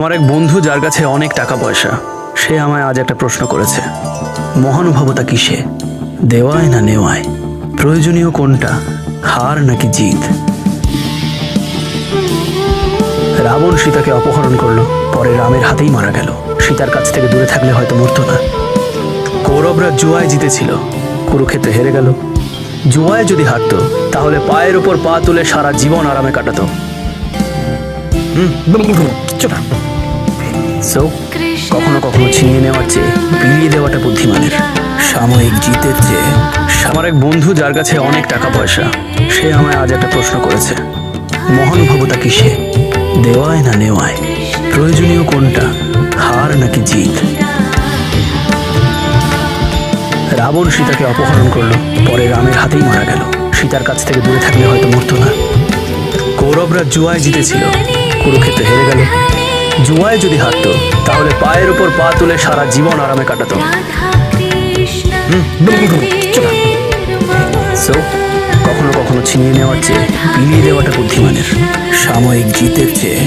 আমার এক বন্ধু যার কাছে অনেক টাকা পয়সা, সে আমায় আজ একটা প্রশ্ন করেছে। মহানুভবতা কিসে? দেওয়ায় না নেওয়ায়? প্রয়োজনীয় কোনটা, হার নাকি জিত? রাবণ সীতাকে অপহরণ করলো, পরে রামের হাতেই মারা গেল। সীতার কাছ থেকে দূরে থাকলে হয়তো মরতো না। কৌরবরা জুয়ায় জিতেছিল, কুরুক্ষেত্রে হেরে গেল। জুয়ায় যদি হারতো তাহলে পায়ের উপর পা তুলে সারা জীবন আরামে কাটাতো। সো কখনো কখনো ছিনিয়ে নেওয়ার চেয়ে বিলিয়ে দেওয়াটা বুদ্ধিমানের। সাময়িক জিতের চেয়ে। আমার এক বন্ধু যার কাছে অনেক টাকা পয়সা, সে আমায় আজ একটা প্রশ্ন করেছে। মহানুভবতা কিসে? দেওয়ায় না নেওয়ায়? প্রয়োজনীয় কোনটা, হার নাকি জিত? রাবণ সীতাকে অপহরণ করলো, পরে রামের হাতেই মারা গেল। সীতার কাছ থেকে দূরে থাকলে হয়তো মরতো না। কৌরবরা জুয়ায় জিতেছিল, কুরুক্ষেত্রে হেরে গেল। জুয়ায় যদি হারতো তাহলে পায়ের উপর পা তুলে সারা জীবন আরামে কাটাতো। সো কখনো কখনো ছিনিয়ে নেওয়ার চেয়ে বিলিয়ে দেওয়াটা বুদ্ধিমানের। সাময়িক জিতের চেয়ে